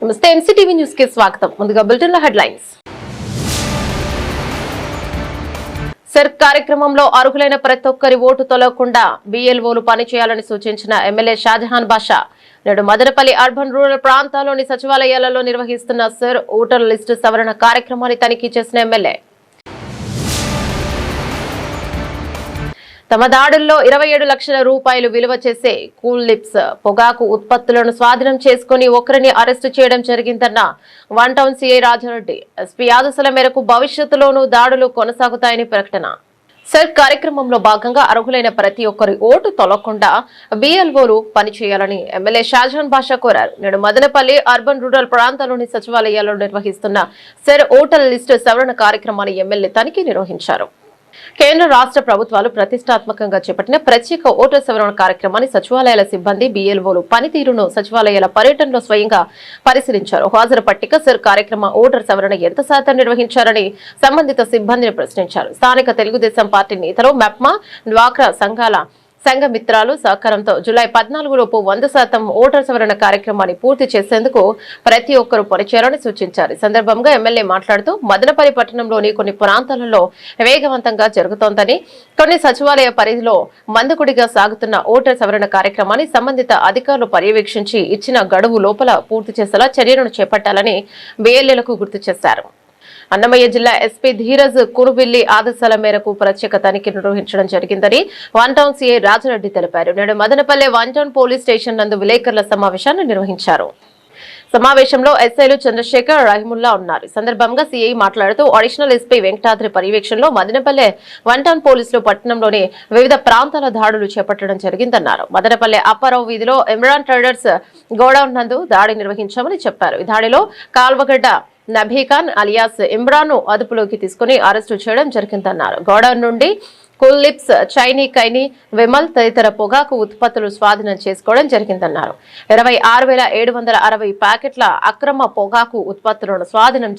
నమస్తే MCTV news కి స్వాగతం. ముందుగా బులెటిన్ లో హెడ్లైన్స్. సర్ కార్యక్రమంలో అర్హులైన ప్రతి ఒక్కరి ఓటు తొలగకుండా బీఎల్ఓలు పనిచేయాలని సూచించిన ఎమ్మెల్యే షాజహాన్ బాషా. నేడు మదనపల్లి అర్బన్ రూరల్ ప్రాంతాల్లోని సచివాలయాలలో నిర్వహిస్తున్న సర్ ఓటర్ లిస్టు సవరణ కార్యక్రమాన్ని తనిఖీ చేసిన ఎమ్మెల్యే తమ దాడుల్లో 27 లక్షల రూపాయలు విలువ చేసే కూల్ లిప్స్ పొగాకు ఉత్పత్తులను స్వాధీనం చేసుకుని ఒకరిని అరెస్టు చేయడం జరిగిందన్న one town CI Rajareddy. SP ఆదేశాల మేరకు భవిష్యత్తులోనూ దాడులు కొనసాగుతాయని ప్రకటన. సర్ కార్యక్రమంలో భాగంగా అర్హులైన ప్రతి ఒక్కరి ఓటు తొలగకుండా బీఎల్ఓలు పనిచేయాలని ఎమ్మెల్యే షాజహాన్ బాషా కోరారు. నేడు మదనపల్లి అర్బన్ రూరల్ ప్రాంతాల్లోని సచివాలయాల్లో నిర్వహిస్తున్న సర్ ఓటర్ లిస్టు సవరణ కార్యక్రమాన్ని ఎమ్మెల్యే తనిఖీ నిర్వహించారు. కేంద్ర రాష్ట్ర ప్రభుత్వాలు ప్రతిష్టాత్మకంగా చేపట్టిన ప్రత్యేక ఓటర్ సవరణ కార్యక్రమాన్ని సచివాలయాల సిబ్బంది బీఎల్ఓలు పనితీరును సచివాలయాల పర్యటనలో స్వయంగా పరిశీలించారు. హాజరు పట్టిక సర్ కార్యక్రమ ఓటర్ సవరణ ఎంత శాతం నిర్వహించారని సంబంధిత సిబ్బందిని ప్రశ్నించారు. స్థానిక తెలుగుదేశం పార్టీ నేతలు మెప్మా డ్వాక్రా సంఘ మిత్రాలు సహకారంతో జూలై 14 లోపు 100% ఓటర్ సవరణ కార్యక్రమాన్ని పూర్తి చేసేందుకు ప్రతి ఒక్కరూ పనిచేయాలని సూచించారు. ఈ సందర్భంగా ఎమ్మెల్యే మాట్లాడుతూ మదనపల్లి పట్టణంలోని కొన్ని ప్రాంతాలలో వేగవంతంగా జరుగుతోందని, కొన్ని సచివాలయ పరిధిలో మందకొడిగా సాగుతున్న ఓటర్ సవరణ కార్యక్రమాన్ని సంబంధిత అధికారులు పర్యవేక్షించి ఇచ్చిన గడువు లోపల పూర్తి చేసేలా చర్యలను చేపట్టాలని బీఎల్ఏలకు గుర్తు చేశారు. అన్నమయ్య జిల్లా ఎస్పీ ధీరజ్ కురుబిల్లి ఆదేశాల మేరకు ప్రత్యేక తనిఖీ నిర్వహించడం జరిగిందని వన్ టౌన్ సీఐ రాజారెడ్డి తెలిపారు. నేడు Madanapalle one town police station నందు విలేకరుల సమావేశాన్ని నిర్వహించారు. సమావేశంలో ఎస్ఐలు చంద్రశేఖర్, రహిముల్లా ఉన్నారు. ఈ సందర్భంగా సీఐ మాట్లాడుతూ అడిషనల్ ఎస్పీ వెంకటాద్రి పర్యవేక్షణలో మదనపల్లె వన్ టౌన్ పోలీసులు పట్టణంలోని వివిధ ప్రాంతాల దాడులు చేపట్టడం జరిగిందన్నారు. మదనపల్లె అప్పారావు వీధిలో ఇమ్రాన్ ట్రేడర్స్ గోడౌన్ నందు దాడి నిర్వహించామని చెప్పారు. ఈ దాడిలో కాల్వగడ్డ నబీఖాన్ అలియాస్ ఇమ్రాన్ ను అదుపులోకి తీసుకుని అరెస్టు చేయడం జరిగిందన్నారు. గోడౌన్ నుండి కూల్ లిప్స్, చైనీ కైని, విమల్ తదితర పొగాకు ఉత్పత్తులు స్వాధీనం చేసుకోవడం జరిగిందన్నారు. 26,760 ప్యాకెట్ల అక్రమ పొగాకు ఉత్పత్తులను స్వాధీనం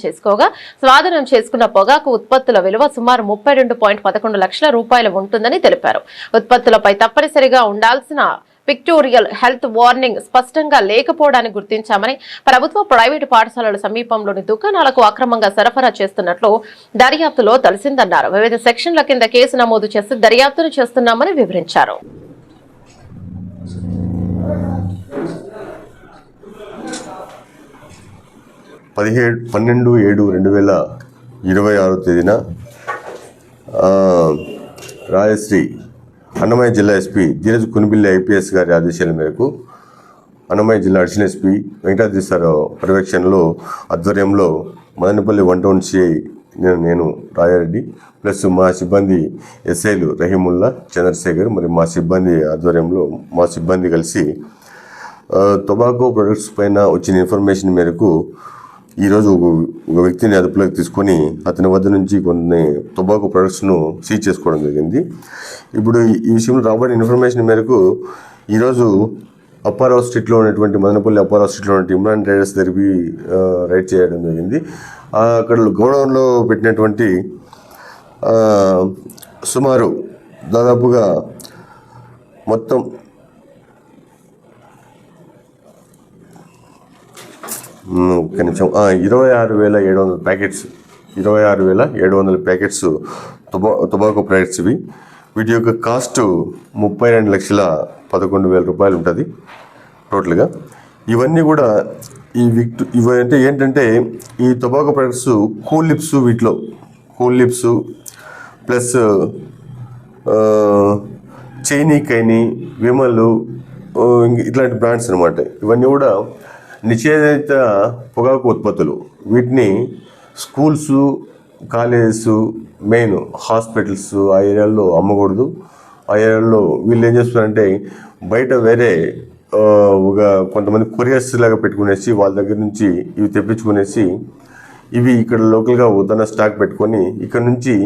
చేసుకున్న పొగాకు ఉత్పత్తుల విలువ సుమారు 32.11 లక్షల రూపాయలు ఉంటుందని తెలిపారు. ఉత్పత్తులపై తప్పనిసరిగా ఉండాల్సిన పిక్టోరియల్ హెల్త్ వార్నింగ్ స్పష్టంగా లేకపోవడాన్ని గుర్తించామని, ప్రభుత్వ ప్రైవేటు పాఠశాలల సమీపంలోని దుకాణాలకు అక్రమంగా సరఫరా చేస్తున్నట్లు దర్యాప్తులో తెలిసిందన్నారు. వివిధ సెక్షన్ల కింద కేసు నమోదు చేసి దర్యాప్తును చేస్తున్నామని వివరించారు. పన్నెండు 7/2026 తేదీన రాజశ్రీ అన్నమయ్య జిల్లా ఎస్పీ ధీరజ్ కునిబిల్లి ఐపీఎస్ గారి ఆదేశాల మేరకు అన్నమయ్య జిల్లా అడిషనల్ ఎస్పీ వెంకటాద్రి సార్ పర్యవేక్షణలో ఆధ్వర్యంలో మదనపల్లి వన్ టౌన్ సిఐ నేను రాజారెడ్డి ప్లస్ మా సిబ్బంది ఎస్ఐలు రహీముల్లా, చంద్రశేఖర్ మరి మా సిబ్బంది ఆధ్వర్యంలో మా సిబ్బంది కలిసి టొబాకో ప్రొడక్ట్స్ పైన వచ్చిన ఇన్ఫర్మేషన్ మేరకు ఈరోజు ఒక వ్యక్తిని అదుపులోకి తీసుకొని అతని వద్ద నుంచి కొన్ని టొబాకో ప్రొడక్ట్స్ను సీజ్ చేసుకోవడం జరిగింది. ఇప్పుడు ఈ విషయంలో రాబడిన ఇన్ఫర్మేషన్ మేరకు ఈరోజు అప్పారావు స్ట్రీట్లో ఉన్నటువంటి మదనపల్లి అప్పారావు స్ట్రీట్లో ఉన్నటువంటి ఇమ్రాన్ ట్రేడర్స్ దగ్గరికి రైడ్ చేయడం జరిగింది. అక్కడ గోడౌన్లో పెట్టినటువంటి సుమారు దాదాపుగా మొత్తం 26,700 ప్యాకెట్స్ 26,700 ప్యాకెట్స్ టొబాకో ప్రొడక్ట్స్ ఇవి. వీటి యొక్క కాస్ట్ 32,11,000 రూపాయలు ఉంటుంది టోటల్గా. ఇవన్నీ కూడా ఇవంటే ఏంటంటే ఈ టొబాకో ప్రొడక్ట్స్ కూల్ లిప్స్, వీటిలో కూల్ లిప్స్ ప్లస్ చైనీ కైని, విమల్ ఇట్లాంటి బ్రాండ్స్ అనమాట. ఇవన్నీ కూడా నిషేధిత పొగాకు ఉత్పత్తులు. వీటిని స్కూల్స్, కాలేజెస్, మెయిన్ హాస్పిటల్స్ ఆ ఏరియాల్లో అమ్మకూడదు. ఆ ఏరియాల్లో వీళ్ళు ఏం చేస్తున్నారంటే బయట వేరే కొంతమంది కొరియర్స్ లాగా పెట్టుకునేసి వాళ్ళ దగ్గర నుంచి ఇవి తెప్పించుకునేసి ఇవి ఇక్కడ లోకల్గా ఉదన స్టాక్ పెట్టుకొని ఇక్కడ నుంచి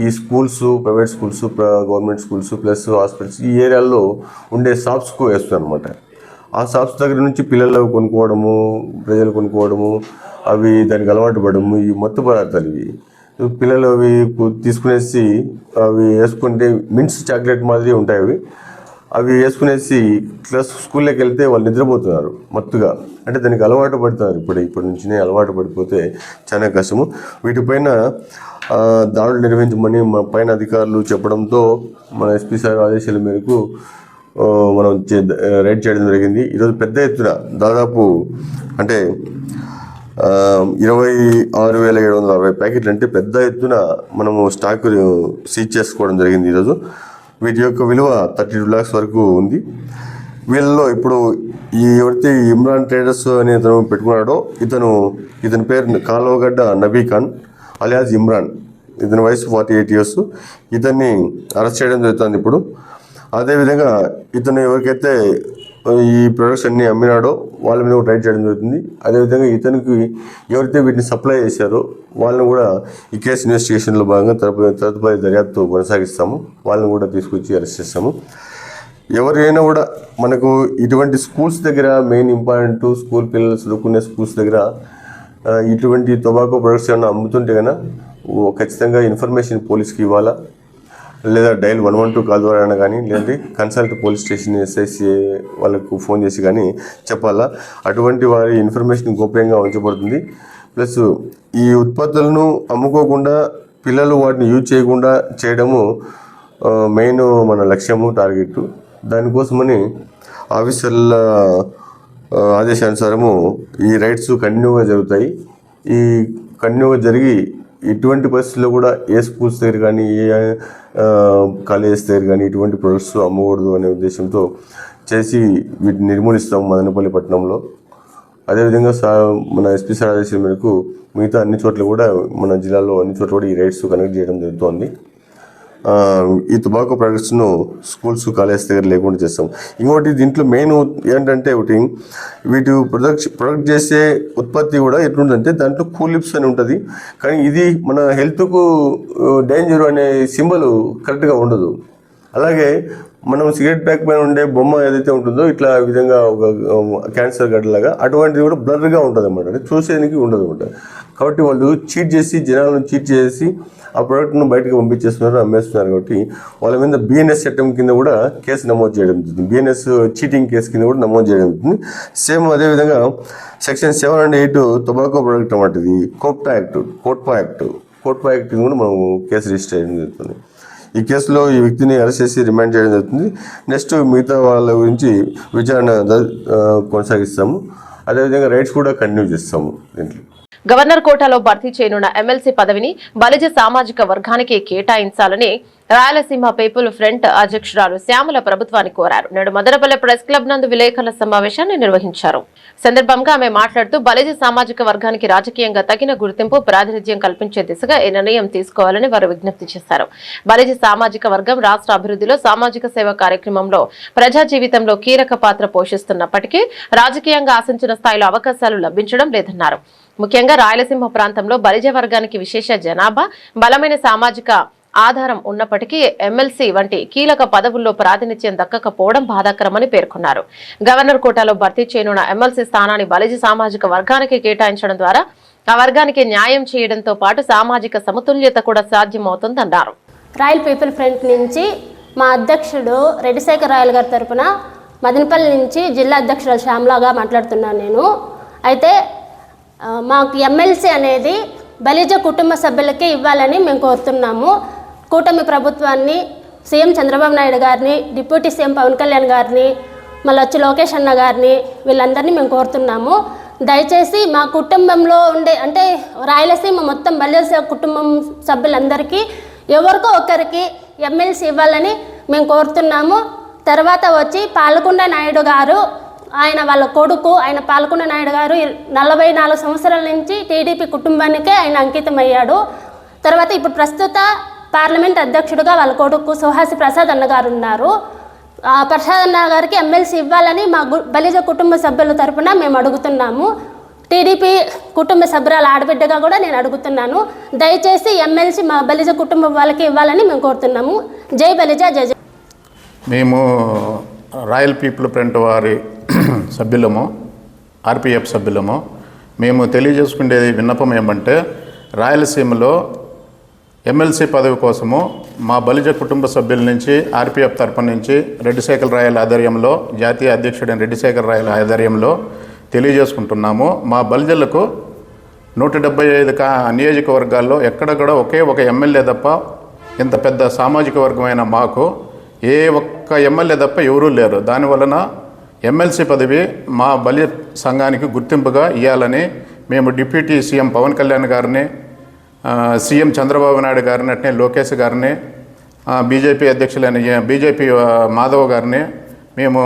ఈ schools, private schools, government schools plus hospitals ఈ ఏరియాల్లో ఉండే షాప్స్కు వేస్తారు అనమాట. ఆ షాప్స్ దగ్గర నుంచి పిల్లలు కొనుక్కోవడము, ప్రజలు కొనుక్కోవడము, అవి దానికి అలవాటు పడము. ఈ మత్తు పదార్థాలు ఇవి పిల్లలు అవి తీసుకునేసి అవి వేసుకుంటే మింట్స్ చాక్లెట్ మాదిరి ఉంటాయి. అవి అవి వేసుకునేసి స్కూల్లోకి వెళ్తే వాళ్ళు నిద్రపోతున్నారు మత్తుగా. అంటే దానికి అలవాటు పడుతున్నారు. ఇప్పటి నుంచినే అలవాటు పడిపోతే చాలా కష్టము. వీటిపైన దాడులు నిర్వహించమని మన పైన అధికారులు చెప్పడంతో మన ఎస్పీ సార్ ఆదేశాల మేరకు మనం రైడ్ చేయడం జరిగింది. ఈరోజు పెద్ద ఎత్తున దాదాపు అంటే 26,760 ప్యాకెట్లు, అంటే పెద్ద ఎత్తున మనము స్టాక్ సీజ్ చేసుకోవడం జరిగింది ఈరోజు. వీటి యొక్క విలువ 32 lakhs వరకు ఉంది. వీళ్ళలో ఇప్పుడు ఎవరైతే ఇమ్రాన్ ట్రేడర్స్ అనే అతను పెట్టుకున్నాడో ఇతని పేరు కాలువగడ్డ నబీ ఖాన్ అలియాజ్ ఇమ్రాన్. ఇతని వయసు 48 years. ఇతన్ని అరెస్ట్ చేయడం జరుగుతుంది ఇప్పుడు. అదేవిధంగా ఇతను ఎవరికైతే ఈ ప్రొడక్ట్స్ అన్ని అమ్మినాడో వాళ్ళ మీద కూడా రైడ్ చేయడం జరుగుతుంది. అదేవిధంగా ఇతనికి ఎవరైతే వీటిని సప్లై చేశారో వాళ్ళని కూడా ఈ కేసు ఇన్వెస్టిగేషన్లో భాగంగా తదుపరి దర్యాప్తు కొనసాగిస్తాము. వాళ్ళని కూడా తీసుకొచ్చి అరెస్ట్ చేస్తాము. ఎవరైనా కూడా మనకు ఇటువంటి స్కూల్స్ దగ్గర మెయిన్ ఇంపార్టెంట్, స్కూల్ పిల్లలు చదువుకునే స్కూల్స్ దగ్గర ఇటువంటి టొబాకో ప్రొడక్ట్స్ ఏమైనా అమ్ముతుంటే కన్నా ఖచ్చితంగా ఇన్ఫర్మేషన్ పోలీస్కి ఇవ్వాలా, లేదా డైల్ 112 కాల్ ద్వారా కానీ, లేదంటే కన్సల్ట్ పోలీస్ స్టేషన్ ఎస్ఐసి వాళ్ళకు ఫోన్ చేసి కానీ చెప్పాలా. అటువంటి వారి ఇన్ఫర్మేషన్ గోప్యంగా ఉంచబడుతుంది. ప్లస్ ఈ ఉత్పత్తులను అమ్ముకోకుండా పిల్లలు వాటిని యూజ్ చేయకుండా చేయడము మెయిన్ మన లక్ష్యము, టార్గెట్. దానికోసమని ఆఫీసర్ల ఆదేశానుసారము ఈ రైడ్స్ కంటిన్యూగా జరుగుతాయి. ఈ కంటిన్యూగా జరిగి ఇటువంటి పరిస్థితుల్లో కూడా ఏ స్కూల్స్ దగ్గర కానీ, ఏ కాలేజెస్ దగ్గర కానీ ఇటువంటి ప్రొడక్ట్స్ అమ్మకూడదు అనే ఉద్దేశంతో చేసి వీటిని నిర్మూలిస్తాం మదనపల్లి పట్టణంలో. అదేవిధంగా మన ఎస్పీ సార్ ఆదేశం మేరకు మిగతా అన్ని చోట్ల కూడా, మన జిల్లాలో అన్ని చోట్ల కూడా ఈ రైడ్స్ కండక్ట్ చేయడం జరుగుతోంది. ఈ టొబాకో ప్రొడక్ట్స్ను స్కూల్స్, కాలేజ్ దగ్గర లేకుండా చేస్తాం. ఇంకోటి దీంట్లో మెయిన్ ఏంటంటే వీటి ప్రొడక్ట్ చేసే ఉత్పత్తి కూడా ఎట్లుంటుందంటే దాంట్లో కూల్ లిప్స్ అని ఉంటుంది. కానీ ఇది మన హెల్త్కు డేంజర్ అనే సింబల్ కరెక్ట్గా ఉండదు. అలాగే మనం సిగరెట్ ప్యాక్ పైన ఉండే బొమ్మ ఏదైతే ఉంటుందో ఇట్లా విధంగా ఒక క్యాన్సర్ గడ్డలాగా అటువంటిది కూడా బ్లర్గా ఉంటుంది అన్నమాట. అంటే చూసేదానికి ఉండదు అన్నమాట. కాబట్టి వాళ్ళు చీట్ చేసి, జనాలను చీట్ చేసి ఆ ప్రోడక్ట్ను బయటకు పంపించేస్తున్నారు, అమ్మేస్తున్నారు. కాబట్టి వాళ్ళ మీద బిఎన్ఎస్ చట్టం కింద కూడా కేసు నమోదు చేయడం జరుగుతుంది. బిఎన్ఎస్ చీటింగ్ కేసు కింద కూడా నమోదు చేయడం జరుగుతుంది. సేమ్ అదేవిధంగా సెక్షన్ 7 and 8 టొబాకో ప్రోడక్ట్ అన్నమాట. ఇది కోట్పా యాక్ట్ కింద కూడా మనం కేసు రిజిస్టర్ చేయడం జరుగుతుంది. ఈ కేసులో ఈ వ్యక్తిని అరెస్ట్ చేసి రిమాండ్ చేయడం జరుగుతుంది. నెక్స్ట్ మిగతా వాళ్ళ గురించి విచారణ కొనసాగిస్తాము. అదేవిధంగా రైట్స్ కూడా కంటిన్యూ చేస్తాము. దీంట్లో గవర్నర్ కోటాలో భర్తీ చేయనున్న ఎమ్మెల్సీ పదవిని బలిజ సామాజిక వర్గానికి కేటాయించాలని రాయలసీమ పీపుల్ ఫ్రంట్ అధ్యక్షురాలు శ్యామల ప్రభుత్వాన్ని కోరారు. నేడు మదనపల్లె ప్రెస్ క్లబ్ నందు విలేకరుల సమావేశాన్ని నిర్వహించారు. సందర్భంగా ఆమె మాట్లాడుతూ బలిజ సామాజిక వర్గానికి రాజకీయంగా తగిన గుర్తింపు, ప్రాతినిధ్యం కల్పించే దిశగా ఈ నిర్ణయం తీసుకోవాలని వారు విజ్ఞప్తి చేశారు. బలిజ సామాజిక వర్గం రాష్ట్ర అభివృద్ధిలో, సామాజిక సేవ కార్యక్రమంలో, ప్రజా జీవితంలో కీలక పాత్ర పోషిస్తున్నప్పటికీ రాజకీయంగా ఆశించిన స్థాయిలో అవకాశాలు లభించడం లేదన్నారు. ముఖ్యంగా రాయలసీమ ప్రాంతంలో బలిజ వర్గానికి విశేష జనాభా, బలమైన సామాజిక ఆధారం ఉన్నప్పటికీ ఎమ్మెల్సీ వంటి కీలక పదవుల్లో ప్రాతినిధ్యం దక్కకపోవడం బాధాకరమని పేర్కొన్నారు. గవర్నర్ కోటాలో భర్తీ చేయనున్న ఎమ్మెల్సీ స్థానాన్ని బలిజ సామాజిక వర్గానికి కేటాయించడం ద్వారా ఆ వర్గానికి న్యాయం చేయడంతో పాటు సామాజిక సమతుల్యత కూడా సాధ్యమవుతుందన్నారు. రాయల్ పీపుల్ ఫ్రంట్ నుంచి మా అధ్యక్షుడు రెడ్డిశేఖర్ రాయల్ గారి తరఫున మదనపల్లి నుంచి జిల్లా అధ్యక్షురాలు శ్యామలాగా మాట్లాడుతున్నాను నేను. అయితే మాకు ఎమ్మెల్సీ అనేది బలిజ కుటుంబ సభ్యులకే ఇవ్వాలని మేము కోరుతున్నాము. కూటమి ప్రభుత్వాన్ని, సీఎం చంద్రబాబు నాయుడు గారిని, డిప్యూటీ సీఎం పవన్ కళ్యాణ్ గారిని, మళ్ళీ వచ్చి లోకేష్ అన్న గారిని, వీళ్ళందరినీ మేము కోరుతున్నాము. దయచేసి మా కుటుంబంలో ఉండే, అంటే రాయలసీమ మొత్తం బలిజ కుటుంబం సభ్యులందరికీ ఎవరికో ఒకరికి ఎమ్మెల్సీ ఇవ్వాలని మేము కోరుతున్నాము. తర్వాత వచ్చి పాలకొండ నాయుడు గారు, ఆయన వాళ్ళ కొడుకు, ఆయన పాలకొండ నాయుడు గారు 44 సంవత్సరాల నుంచి టీడీపీ కుటుంబానికే ఆయన అంకితమయ్యాడు. తర్వాత ఇప్పుడు ప్రస్తుత పార్లమెంట్ అధ్యక్షుడిగా వాళ్ళ కొడుకు సుహాసి ప్రసాద్ అన్న గారు ఉన్నారు. ప్రసాద్ అన్న గారికి ఎమ్మెల్సీ ఇవ్వాలని మా బలిజ కుటుంబ సభ్యుల తరఫున మేము అడుగుతున్నాము. టీడీపీ కుటుంబ సభ్యురాల ఆడబిడ్డగా కూడా నేను అడుగుతున్నాను. దయచేసి ఎమ్మెల్సీ మా బలిజ కుటుంబం వాళ్ళకి ఇవ్వాలని మేము కోరుతున్నాము. జై బలిజ, జై జై. మేము రాయల్ పీపుల్ ఫ్రంట్ వారి సభ్యులము, ఆర్పిఎఫ్ సభ్యులము. మేము తెలియజేసుకునేది విన్నపం ఏమంటే, రాయలసీమలో ఎమ్మెల్సీ పదవి కోసము మా బలిజ కుటుంబ సభ్యుల నుంచి ఆర్పీఎఫ్ తరఫు నుంచి రెడ్డిశేఖర్ రాయల ఆధ్వర్యంలో, జాతీయ అధ్యక్షుడైన రెడ్డిశేఖర్ రాయల ఆధ్వర్యంలో తెలియజేసుకుంటున్నాము. మా బలిజలకు 175 నియోజకవర్గాల్లో ఎక్కడ కూడా ఒకే ఒక ఎమ్మెల్యే తప్ప, ఇంత పెద్ద సామాజిక వర్గమైన మాకు ఏ ఒక్క ఎమ్మెల్యే తప్ప ఎవరూ లేరు. దానివలన ఎమ్మెల్సీ పదవి మా బలి సంఘానికి గుర్తింపుగా ఇవ్వాలని మేము డిప్యూటీ సీఎం పవన్ కళ్యాణ్ గారిని, సీఎం చంద్రబాబు నాయుడు గారిని, అట్నే లోకేష్ గారిని, బీజేపీ అధ్యక్షులైన బీజేపీ మాధవ్ గారిని మేము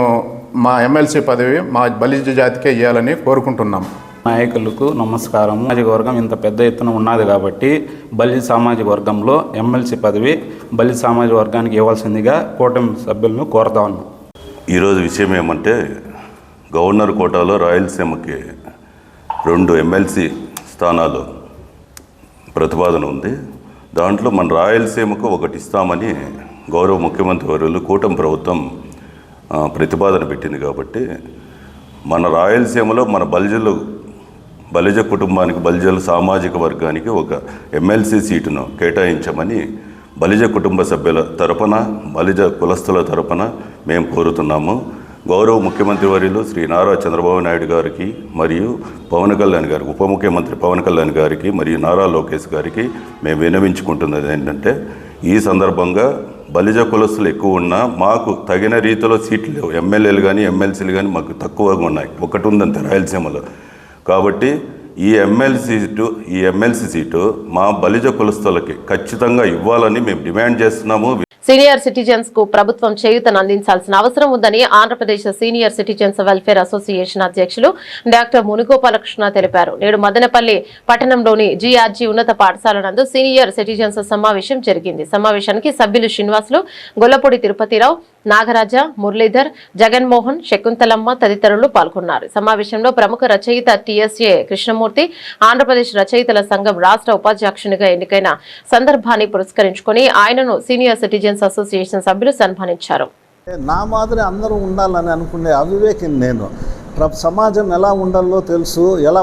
మా ఎమ్మెల్సీ పదవి మా బలిజ జాతికే ఇవ్వాలని కోరుకుంటున్నాం. నాయకులకు నమస్కారం. సామాజిక వర్గం ఇంత పెద్ద ఎత్తున ఉన్నది కాబట్టి బలిజ సామాజిక వర్గంలో ఎమ్మెల్సీ పదవి బలిజ సామాజిక వర్గానికి ఇవ్వాల్సిందిగా కూటమి సభ్యులను కోరుతా ఉన్నాం. ఈరోజు విషయం ఏమంటే, గవర్నర్ కోటాలో రాయలసీమకి 2 ఎమ్మెల్సీ స్థానాలు ప్రతిపాదన ఉంది. దాంట్లో మన రాయలసీమకు 1 ఇస్తామని గౌరవ ముఖ్యమంత్రి వర్యులు కూటమి ప్రభుత్వం ప్రతిపాదన పెట్టింది. కాబట్టి మన రాయలసీమలో మన బలిజ కుటుంబానికి, బలిజల సామాజిక వర్గానికి 1 ఎమ్మెల్సీ సీటును కేటాయించమని బలిజ కుటుంబ సభ్యుల తరపున, బలిజ కులస్తుల తరపున మేము కోరుతున్నాము. గౌరవ ముఖ్యమంత్రి వర్యులు శ్రీ నారా చంద్రబాబు నాయుడు గారికి మరియు పవన్ కళ్యాణ్ గారికి, ఉప ముఖ్యమంత్రి పవన్ కళ్యాణ్ గారికి మరియు నారా లోకేష్ గారికి మేము విన్నవించుకుంటున్నది ఏంటంటే, ఈ సందర్భంగా బలిజ కులస్తులు ఎక్కువ ఉన్నా మాకు తగిన రీతిలో సీట్లు లేవు. ఎమ్మెల్యేలు కానీ ఎమ్మెల్సీలు కానీ మాకు తక్కువగా ఉన్నాయి. 1 ఉందంతే రాయలసీమలో. కాబట్టి ఈ ఎమ్మెల్సీ సీటు మా బలిజ కులస్తులకి ఖచ్చితంగా ఇవ్వాలని మేము డిమాండ్ చేస్తున్నాము. సీనియర్ సిటిజన్స్ కు ప్రభుత్వం చేయూతను అందించాల్సిన అవసరం ఉందని Andhra Pradesh senior citizens welfare association అధ్యక్షులు డాక్టర్ మునుగోపాలకృష్ణ తెలిపారు. నేడు మదనపల్లి పట్టణంలోని జీఆర్జీ ఉన్నత పాఠశాల నందు సీనియర్ సిటిజన్స్ సమావేశం జరిగింది. సమావేశానికి సభ్యులు శ్రీనివాసులు, గొల్లపూడి తిరుపతిరావు, నాగరాజ, మురళీధర్, జగన్మోహన్, శకుంతలమ్మ తదితరులు పాల్గొన్నారు. సమావేశంలో ప్రముఖ రచయిత టీఎస్ఏ కృష్ణమూర్తి ఆంధ్రప్రదేశ్ రచయితల సంఘం రాష్ట్ర ఉపాధ్యక్షునిగా ఎన్నికైన సందర్భాన్ని పురస్కరించుకుని ఆయనను సీనియర్ సిటిజన్స్ అసోసియేషన్ సభ్యులు సన్మానించారు. నా మాదిరి అందరూ ఉండాలని అనుకునే అవివేకిని నేను. సమాజం ఎలా ఉండాలో తెలుసు. ఎలా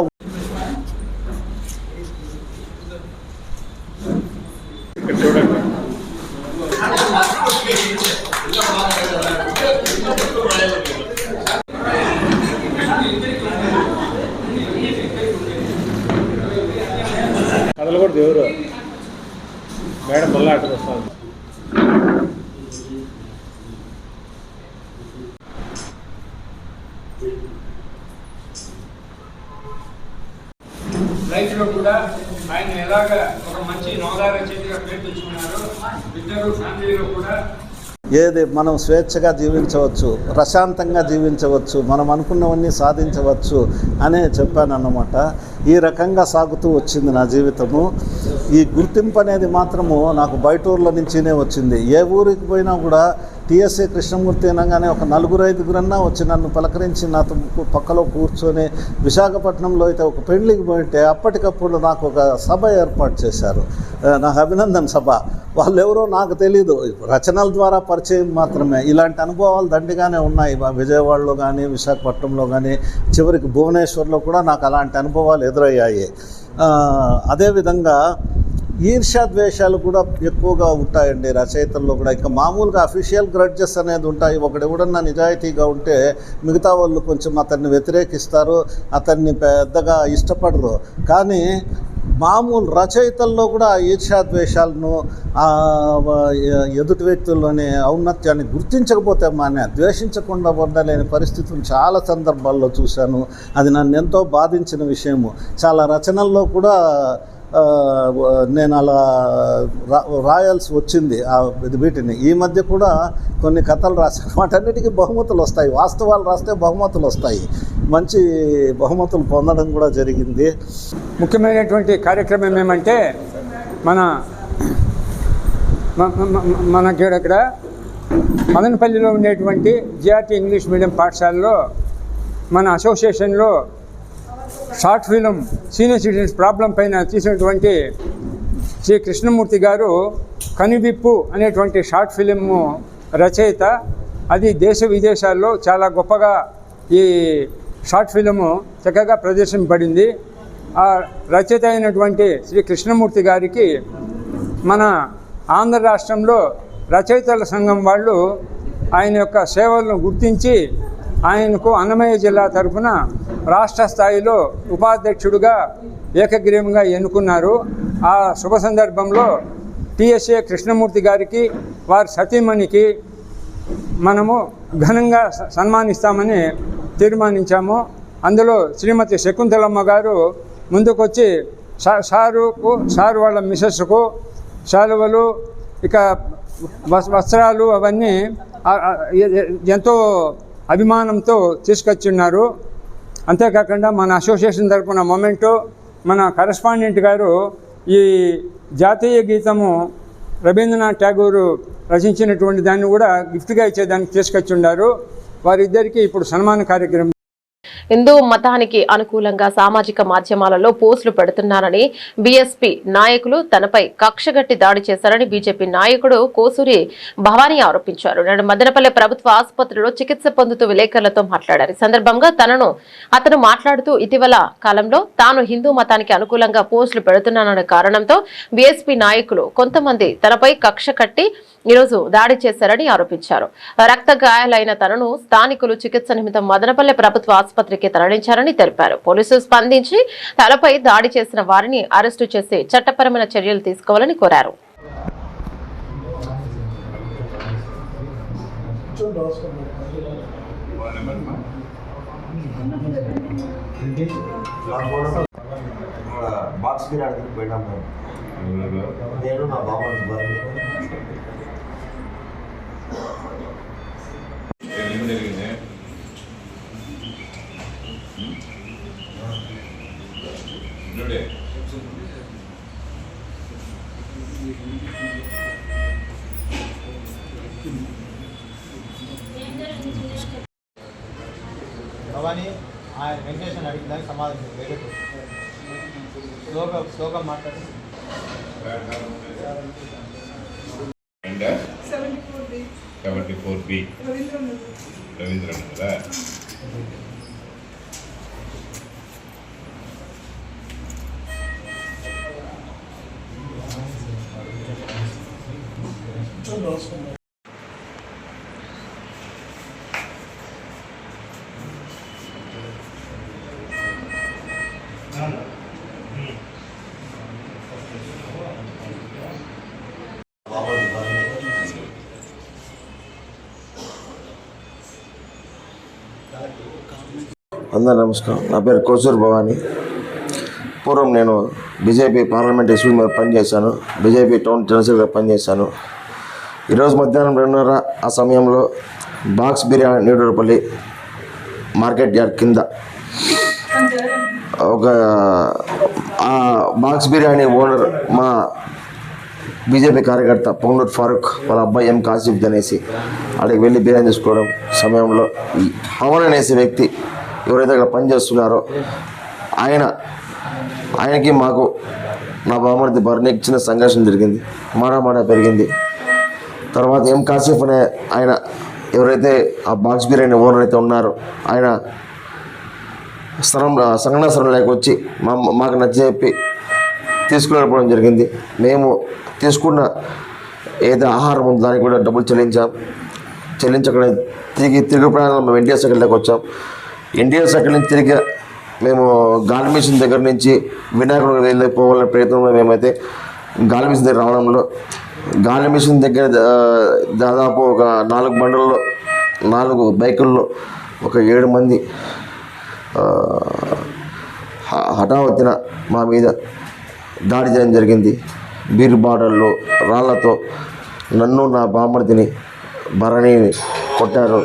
కథలు కూడా దేవుడు మేడం మళ్ళీ అక్కడ వస్తాను. రైతులు కూడా ఆయన ఎలాగ ఒక మంచి నవలా రచయితగా పేరు తెచ్చుకున్నారు. ఇద్దరు ఫ్యామిలీలో కూడా ఏది మనం స్వేచ్ఛగా జీవించవచ్చు, ప్రశాంతంగా జీవించవచ్చు, మనం అనుకున్నవన్నీ సాధించవచ్చు అనే చెప్పానన్నమాట. ఈ రకంగా సాగుతూ వచ్చింది నా జీవితము. ఈ గుర్తింపు అనేది మాత్రము నాకు బయట ఊర్ల నుంచినే వచ్చింది. ఏ ఊరికి పోయినా కూడా టీఎస్ఏ కృష్ణమూర్తి అనగానే ఒక 4-5 వచ్చి నన్ను పలకరించి నాతో పక్కలో కూర్చొని, విశాఖపట్నంలో అయితే ఒక పెళ్లికి పోయింటే అప్పటికప్పుడు నాకు ఒక సభ ఏర్పాటు చేశారు, నాకు అభినందన సభ. వాళ్ళు ఎవరో నాకు తెలీదు, రచనల ద్వారా పరిచయం మాత్రమే. ఇలాంటి అనుభవాలు దండిగానే ఉన్నాయి. విజయవాడలో కానీ, విశాఖపట్నంలో కానీ, చివరికి భువనేశ్వర్లో కూడా నాకు అలాంటి అనుభవాలు ఎదురయ్యాయి. అదేవిధంగా ఈర్ష్యాద్వేషాలు కూడా ఎక్కువగా ఉంటాయండి రచయితల్లో కూడా. ఇంకా మామూలుగా అఫీషియల్ గ్రడ్జెస్ అనేది ఉంటాయి. ఒకడెవడన్నా నిజాయితీగా ఉంటే మిగతా వాళ్ళు కొంచెం అతన్ని వ్యతిరేకిస్తారు, అతన్ని పెద్దగా ఇష్టపడరు. కానీ మామూలు రచయితల్లో కూడా ఈర్ష్యాద్వేషాలను, ఎదుటి వ్యక్తుల్లోని ఔన్నత్యాన్ని గుర్తించకపోతే ద్వేషించకుండా ఉండలేని పరిస్థితులు చాలా సందర్భాల్లో చూశాను. అది నన్ను ఎంతో బాధించిన విషయము. చాలా రచనల్లో కూడా నేను అలా రాయాల్సి వచ్చింది వీటిని. ఈ మధ్య కూడా కొన్ని కథలు రాశాను, వాటన్నిటికీ బహుమతులు వస్తాయి. వాస్తవాలు రాస్తే బహుమతులు వస్తాయి. మంచి బహుమతులు పొందడం కూడా జరిగింది. ముఖ్యమైనటువంటి కార్యక్రమం ఏమంటే, మనకి ఇక్కడ మదనపల్లిలో ఉండేటువంటి జిఆర్టీ ఇంగ్లీష్ మీడియం పాఠశాలలో మన అసోసియేషన్లో short film senior citizens problem పైన తీసినటువంటి శ్రీ కృష్ణమూర్తి గారు కనివిప్పు అనేటువంటి షార్ట్ ఫిలిము రచయిత. అది దేశ విదేశాల్లో చాలా గొప్పగా ఈ షార్ట్ ఫిలిము చక్కగా ప్రదర్శింపబడింది. ఆ రచయిత అయినటువంటి శ్రీ కృష్ణమూర్తి గారికి మన ఆంధ్ర రాష్ట్రంలో రచయితల సంఘం వాళ్ళు ఆయన యొక్క సేవలను గుర్తించి ఆయనకు అన్నమయ్య జిల్లా తరఫున రాష్ట్ర స్థాయిలో ఉపాధ్యక్షుడిగా ఏకగ్రీవంగా ఎన్నుకున్నారు. ఆ శుభ సందర్భంలో టిఎస్ఏ కృష్ణమూర్తి గారికి వారి సతీమణికి మనము ఘనంగా సన్మానిస్తామని తీర్మానించాము. అందులో శ్రీమతి శకుంతలమ్మ గారు ముందుకొచ్చి సారు వాళ్ళ మిసెస్కు శాలువలు, ఇక వస్త్రాలు అవన్నీ ఎంతో అభిమానంతో తీసుకొచ్చున్నారు. అంతేకాకుండా మన అసోసియేషన్ తరఫున మొమెంటో మన కరెస్పాండెంట్ గారు ఈ జాతీయ గీతము రవీంద్రనాథ్ ఠాగూర్ రచించినటువంటి దాన్ని కూడా గిఫ్ట్గా ఇచ్చేదానికి తీసుకొచ్చున్నారు. వారిద్దరికీ ఇప్పుడు సన్మాన కార్యక్రమం. హిందూ మతానికి అనుకూలంగా సామాజిక మాధ్యమాలలో పోస్టులు పెడుతున్నారని బీఎస్పీ నాయకులు తనపై కక్షగట్టి దాడి చేశారని బీజేపీ నాయకుడు కోసూరి భవానీ ఆరోపించారు. నేడు మదనపల్లె ప్రభుత్వ ఆసుపత్రిలో చికిత్స పొందుతూ విలేకరులతో మాట్లాడారు. ఈ సందర్భంగా అతను మాట్లాడుతూ ఇటీవల కాలంలో తాను హిందూ మతానికి అనుకూలంగా పోస్టులు పెడుతున్నాననే కారణంతో బీఎస్పీ నాయకులు కొంతమంది తనపై కక్ష కట్టి ఈరోజు దాడి చేశారని ఆరోపించారు. రక్త గాయాలైన తనను స్థానికులు చికిత్స నిమిత్తం మదనపల్లె ప్రభుత్వ ఆసుపత్రికి తరలించారని తెలిపారు. పోలీసులు స్పందించి తలపై దాడి చేసిన వారిని అరెస్టు చేసి చట్టపరమైన చర్యలు తీసుకోవాలని కోరారు. భవానీ ఆయన వెంకటేశ్వర అడిగిన దానికి సమాధానం స్లోగా మాట్లాడి 74B రవీంద్రనగర్ అందరూ నమస్కారం. నా పేరు కోసూరి భవానీ. పూర్వం నేను బీజేపీ పార్లమెంట్ ఎస్పీ మీద పనిచేశాను. బీజేపీ టౌన్ జనరల్గా పనిచేశాను. ఈరోజు మధ్యాహ్నం 2:30 ఆ సమయంలో బాక్స్ బిర్యానీ నీడూరుపల్లి మార్కెట్ యార్డ్ కింద ఒక ఆ బాక్స్ బిర్యానీ ఓనర్ మా బీజేపీ కార్యకర్త పొంగనూరు ఫారూక్ వాళ్ళ అబ్బాయి ఎం కాసిఫ్ అనేసి అక్కడికి వెళ్ళి బిర్యానీ తీసుకోవడం సమయంలో ఈ పవన్ అనేసి వ్యక్తి ఎవరైతే అక్కడ పనిచేస్తున్నారో ఆయనకి మాకు నా బామర్ది బర్నీకి చిన్న సంఘర్షణ జరిగింది. మాడా పెరిగింది. తర్వాత ఎం కాసిఫ్ అనే ఆయన ఎవరైతే ఆ బాక్స్ బిర్యానీ ఓనర్ అయితే ఉన్నారో ఆయన సంఘటన లేక వచ్చి మాకు నచ్చజెప్పి తీసుకురావడం జరిగింది. మేము తీసుకున్న ఏదో ఆహారం ఉందో దానికి కూడా డబ్బులు చెల్లించకుండా తిరిగి ప్రయాణంలో మేము ఎన్టీఆర్ సర్కిల్లోకి వచ్చాం. ఎన్టీఆర్ సర్కిల్ నుంచి తిరిగి మేము గాలి మిషన్ దగ్గర నుంచి వినాయకుడికి వెళ్ళిపోవాలనే ప్రయత్నంలో మేమైతే గాలి మిషన్ దగ్గర రావడంలో గాలి మిషన్ దగ్గర దాదాపు ఒక 4 బండ్లలో 4 బైకుల్లో ఒక 7 మంది హఠావత్తున మా మీద దాడి చేయడం జరిగింది. బీర్ బాటల్లో రాళ్లతో నన్ను నా బామర్దిని భరణిని కొట్టారు.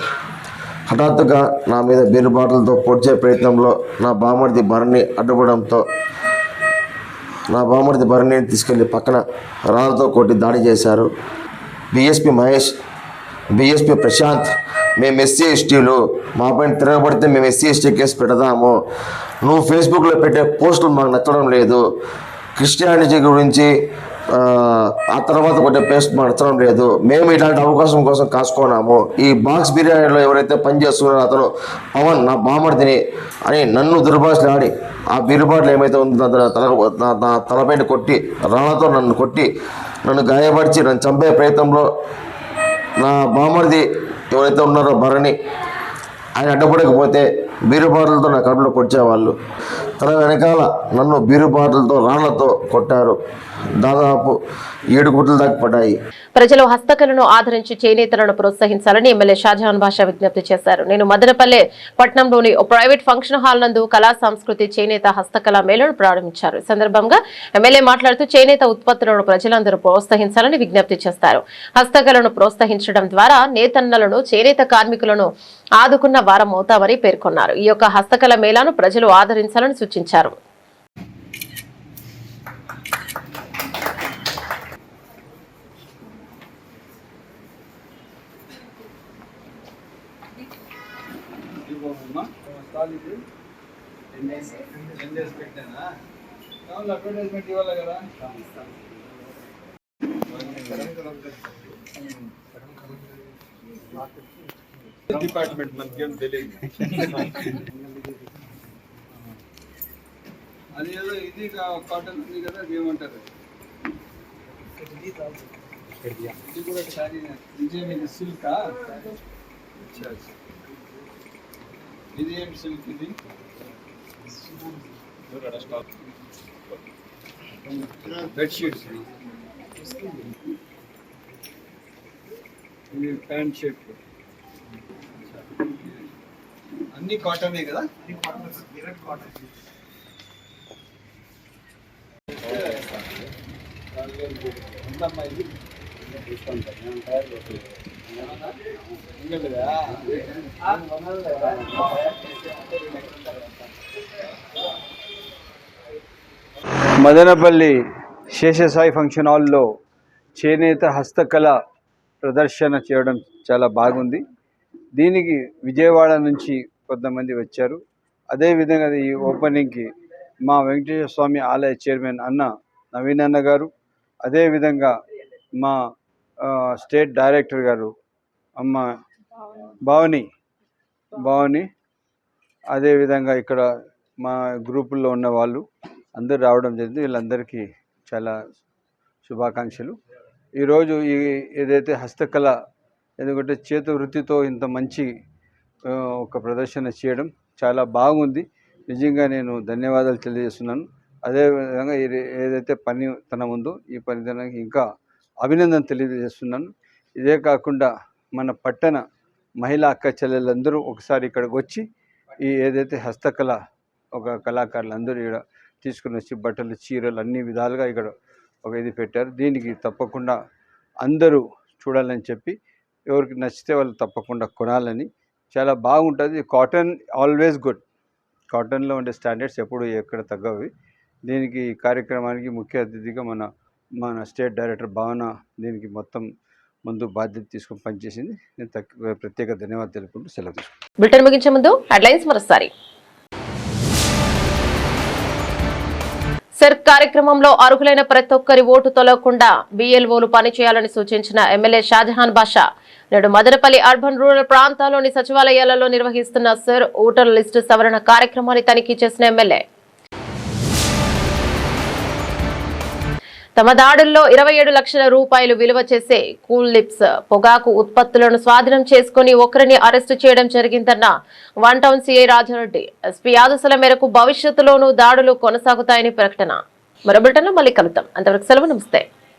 హఠాత్తుగా నా మీద బీర్ బాటలతో పొడిచే ప్రయత్నంలో నా బామర్ది భరణి అడ్డుపడంతో నా బామర్ది భరణిని తీసుకెళ్లి పక్కన రాళ్లతో కొట్టి దాడి చేశారు. బీఎస్పీ మహేష్, బీఎస్పీ ప్రశాంత్, మేము ఎస్సీ ఎస్టీలు మా పైన తిరగబడితే మేము ఎస్సీ ఎస్టీ కేసు పెడదాము. నువ్వు ఫేస్బుక్లో పెట్టే పోస్టులు మాకు నచ్చడం లేదు. క్రిస్టియానిటీ గురించి ఆ తర్వాత కొట్టే పేస్ట్ మార్చడం లేదు. మేము ఇలాంటి అవకాశం కోసం కాసుకున్నాము. ఈ బాక్స్ బిర్యానీలో ఎవరైతే పనిచేస్తున్నారో అతను పవన్ నా బామర్దిని అని నన్ను దుర్భాషలాడి ఆ బిరుబాట్లు ఏమైతే ఉందో నా తలపైన కొట్టి రాళ్లతో నన్ను కొట్టి నన్ను గాయపరిచి నన్ను చంపే ప్రయత్నంలో నా బామర్ది ఎవరైతే ఉన్నారో భరణి ఆయన అడ్డపడకపోతే బీరు బాటలతో నా కడుపులో కొట్టేవాళ్ళు. తన వెనకాల నన్ను బీరు బాటలతో రాళ్లతో కొట్టారు. దాదాపు 7 గుట్లు దాకా పడ్డాయి. ప్రజలు హస్తకళను ఆదరించి చేనేతలను ప్రోత్సహించాలని ఎమ్మెల్యే షాజహాన్ బాషా విజ్ఞప్తి చేశారు. నేను మదనపల్లె పట్టణంలోని ఓ ప్రైవేట్ ఫంక్షన్ హాల్ నందు కళా సంస్కృతి చేనేత హస్తకళ మేళను ప్రారంభించారు. ఈ సందర్భంగా ఎమ్మెల్యే మాట్లాడుతూ చేనేత ఉత్పత్తులను ప్రజలందరూ ప్రోత్సహించాలని విజ్ఞప్తి చేస్తారు. హస్తకళను ప్రోత్సహించడం ద్వారా నేతన్నలను చేనేత కార్మికులను ఆదుకున్న వారం అవుతామని పేర్కొన్నారు. ఈ యొక్క హస్తకళ మేళాను ప్రజలు ఆదరించాలని సూచించారు. అడ్వర్టైజ్మెంట్ ఇవ్వాలి కదా. డిపార్ట్మెంట్ మనకేం తెలియదు. అది ఏదో ఇది కాటన్ ఉంది కదా, అది ఏమంటారు, ఇది కూడా శారీ ఇది సిల్కా. ఇది ఏం సిల్క్, ఇది బెడ్షీట్స్, ఇది ప్యాంట్ షర్ట్, అన్ని కాటనే కదా. మదనపల్లి శేషసాయి ఫంక్షన్ హాల్లో చేనేత హస్తకళ ప్రదర్శన చేయడం చాలా బాగుంది. దీనికి విజయవాడ నుంచి కొంతమంది వచ్చారు. అదేవిధంగా ఈ ఓపెనింగ్కి మా వెంకటేశ్వర స్వామి ఆలయ చైర్మన్ అన్న నవీన్ అన్న గారు, అదేవిధంగా మా స్టేట్ డైరెక్టర్ గారు అమ్మ భావని, అదేవిధంగా ఇక్కడ మా గ్రూపుల్లో ఉన్న వాళ్ళు అందరూ రావడం జరిగింది. వీళ్ళందరికీ చాలా శుభాకాంక్షలు. ఈరోజు ఏదైతే హస్తకళ, ఎందుకంటే చేతి వృత్తితో ఇంత మంచి ఒక ప్రదర్శన చేయడం చాలా బాగుంది. నిజంగా నేను ధన్యవాదాలు తెలియజేస్తున్నాను. అదేవిధంగా ఏదైతే పనితనం ఉందో ఈ పనితనానికి ఇంకా అభినందన తెలియజేస్తున్నాను. ఇదే కాకుండా మన పట్టణ మహిళా అక్క చెల్లెలందరూ ఒకసారి ఇక్కడికి వచ్చి ఈ ఏదైతే హస్తకళ ఒక కళాకారులందరూ ఇక్కడ తీసుకుని వచ్చి బట్టలు, చీరలు అన్ని విధాలుగా ఇక్కడ ఒక ఇది పెట్టారు. దీనికి తప్పకుండా అందరూ చూడాలని చెప్పి, ఎవరికి నచ్చితే వాళ్ళు తప్పకుండా కొనాలని. చాలా బాగుంటుంది. Cotton always good. కాటన్లో ఉండే స్టాండర్డ్స్ ఎప్పుడు ఎక్కడ తగ్గవి. దీనికి కార్యక్రమానికి ముఖ్య అతిథిగా మన స్టేట్ డైరెక్టర్ భావన దీనికి మొత్తం ముందు బాధ్యత తీసుకుని పనిచేసింది. నేను ప్రత్యేక ధన్యవాదాలు తెలుపుకుంటూ సెలవు తీసుకుంటాను. బులెటిన్ ముగించే ముందు హెడ్లైన్స్ మరోసారి. సెర్క్ కార్యక్రమంలో అర్హులైన ప్రతి ఒక్కరి ఓటు తొలగకుండా బీఎల్ఓలు పనిచేయాలని సూచించిన ఎమ్మెల్యే షాజహాన్ బాషా. నేడు మదనపల్లి అర్బన్ రూరల్ ప్రాంతాల్లోని సచివాలయాలలో నిర్వహిస్తున్న సెర్ ఓటర్ లిస్టు సవరణ కార్యక్రమాన్ని తనిఖీ చేసిన ఎమ్మెల్యే. తమ దాడుల్లో 27 లక్షల రూపాయలు విలువ చేసే కూల్ లిప్స్ పొగాకు ఉత్పత్తులను స్వాధీనం చేసుకుని ఒకరిని అరెస్టు చేయడం జరిగిందన్న 1 టౌన్ సీఐ రాజారెడ్డి. ఎస్పీ ఆదేశాల మేరకు భవిష్యత్తులోనూ దాడులు కొనసాగుతాయని ప్రకటన. మరో బులెటిన్లో మళ్ళీ కలుద్దాం. అంతవరకు సెలవు. నమస్తే.